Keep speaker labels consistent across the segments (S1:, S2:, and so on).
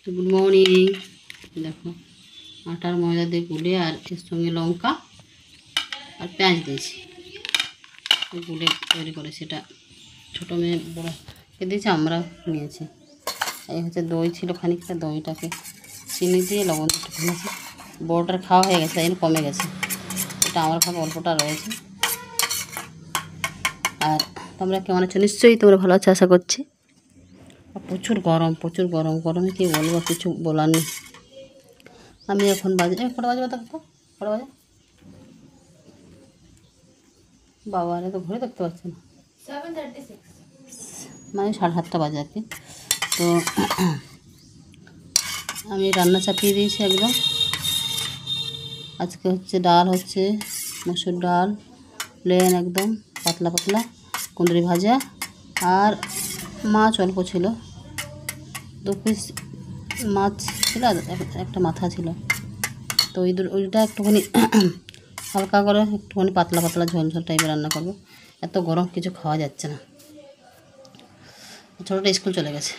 S1: তো good morning. দেখো আটার ময়দা দিয়ে গুলে আর এর সঙ্গে লঙ্কা আর পেঁয়াজ দিয়েছি, গুলে তৈরি করে সেটা ছোটো মেয়ে বড়োকে দিয়েছে, আমরা নিয়েছি। এই হচ্ছে দই ছিল খানিকটা, দইটাকে চিনি দিয়ে লবণ একটু খেয়েছি। বড়োটার খাওয়া হয়ে গেছে, এর কমে গেছে, এটা আমার খাওয়া অল্পটা রয়েছে। আর তোমরা কেমন আছো? নিশ্চয়ই তোমরা ভালো আছো আশা করছি। প্রচুর গরম, প্রচুর গরম, গরমে কী বলবো, কিছু বলার নেই। আমি এখন বাজে কটা বাজে দেখো, কটা বাজে বাবা, আরে তো ঘরে দেখতে পাচ্ছি না,
S2: 7:36
S1: মানে 7:30 বাজে আর কি। তো আমি রান্না চাপিয়ে দিয়েছি একদম। আজকে হচ্ছে ডাল, হচ্ছে মসুর ডাল, প্লেন একদম পাতলা পাতলা, কুঁদরি ভাজা, আর মাছ অল্প ছিল, 2 পিস মাছ ছিল, আর একটা মাথা ছিল। তো ওইটা একটুখানি হালকা করে একটুখানি পাতলা পাতলা ঝোল ঝোল টাইপের রান্না করবো। এত গরম কিছু খাওয়া যাচ্ছে না। ছোটোটা স্কুল চলে গেছে,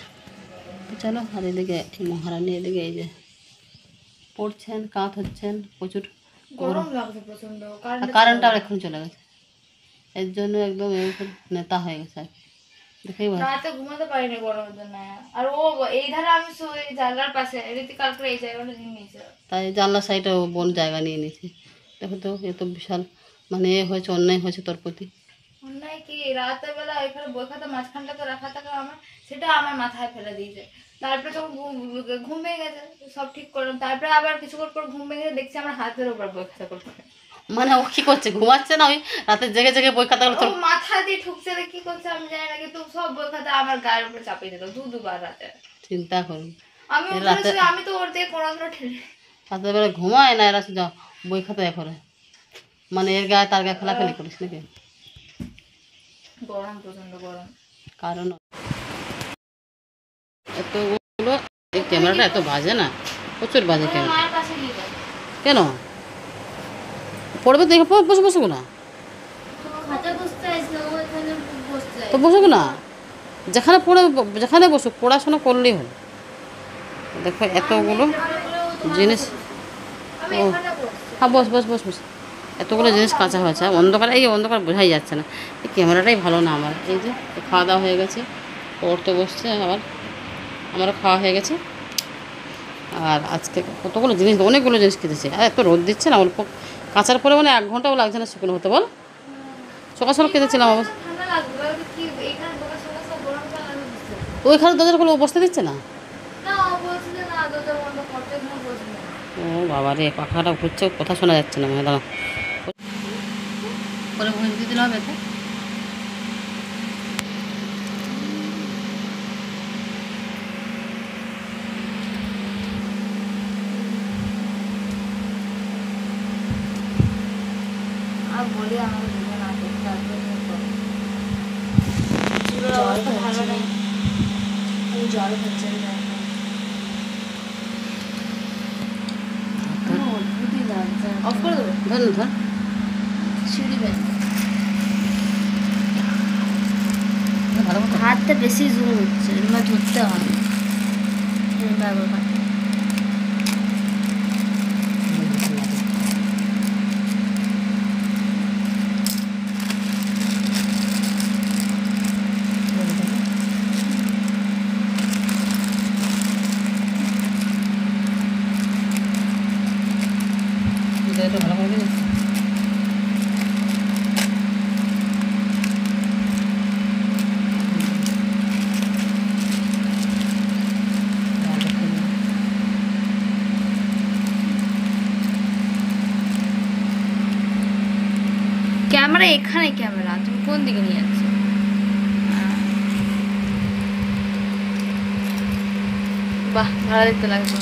S1: তো চলো। আর এদিকে মহারানী এদিকে এই যে পড়ছেন, কাঁত হচ্ছেন, প্রচুর
S2: গরম লাগছে প্রচন্ড।
S1: কারেন্টটা আর এখন চলে গেছে, এর জন্য একদম নেতা হয়ে গেছে আর কি। দেখেই
S2: রাতে ঘুমাতে পারিনি গরমের জন্য। আর ও এই ধারে আমি জানলার পাশে, এদিকে কালকে এই জায়গাটা নিয়ে নিয়েছে,
S1: তাই জানলার সাইডে বোন জায়গা নিয়ে নিয়েছে। দেখো তো, এ তো বিশাল মানে এ হয়েছে, অন্যায় হয়েছে তোর প্রতি।
S2: অন্যায় কি? রাতের বেলা এখানে বই খাতা মাঝখানটাতে রাখা থাকে আমার, সেটা আমার মাথায় ফেলে দিয়েছে। তারপরে তখন ঘুম ভেঙে গেছে, সব ঠিক করলাম। তারপরে আবার কিছুক্ষণ পর ঘুম ভেঙে গেছে, দেখছি আমার হাতের উপর বই খাতা করছে।
S1: মানে ও কি করছে, ঘুমাচ্ছে না? ওই রাতে জেগে জেগে বই খাতাগুলো তোর
S2: মাথা দিয়ে ঠুকছে, কি করছে আমি জানি না, কিন্তু সব বই খাতা আমার গায়ের উপরে চাপিয়ে দিল দুবার রাতে।
S1: চিন্তা করুন,
S2: আমি তো ওর দিয়ে কোনোদিনও ঠেলে
S1: রাতের বেলা ঘুমায় না, এরা যা বই খাতা এ করে, মানে এর গায়ে তার গায়ে ফেলাফেলি করিস নাকি?
S2: গরম, প্রচন্ড গরম।
S1: কারণ এতগুলো, এই ক্যামেরাটা এত বাজে না, প্রচুর বাজে ক্যামেরা।
S2: মায়ের কাছে নিয়ে যাবে
S1: কেন পড়বে? দেখে বসে বসুক না, তো বসুক না, যেখানে যেখানে বসুক, পড়াশোনা করলেই হলো। দেখো এতগুলো জিনিস, ও হ্যাঁ বস বস বস বস, এতগুলো জিনিস কাঁচা হয়েছে। অন্ধকার, এই অন্ধকার বোঝাই যাচ্ছে না, এই ক্যামেরাটাই ভালো না আমার। এই যে খাওয়া দাওয়া হয়ে গেছে, পড়তে বসছে, আবার আমারও খাওয়া হয়ে গেছে। আর আজকে কতগুলো জিনিস, অনেকগুলো জিনিস কেটেছে। আর এত রোদ দিচ্ছে না, অল্প কাঁচার পরে মানে 1 ঘন্টাও লাগছে না শুকনো হতে, বল। সকাল সকাল কেটেছিলাম আবার, ওইখানে দরজাগুলো বসতে দিচ্ছে না। ও বাবা রে, পাখাটা ঘুরছে, কথা শোনা যাচ্ছে না, মানে দাঁড়া করে ভুঁজ দিয়ে দিলে হবে তো।
S2: আর বলি আমার জীবন আছে, জল হচ্ছে না। অফ করে দেবো,
S1: ধর না, ধর
S2: সিঁড়ি বেশ
S1: ভালো মতো।
S2: হাতটা বেশি জোর হচ্ছে, এবার ধরতে হয়।
S1: এটা ভালো করে দিলে
S2: ক্যামেরা এখানে, ক্যামেরা তুমি কোন দিকে নিয়ে যাচ্ছ? বাহ, ভালো দেখতে লাগছে।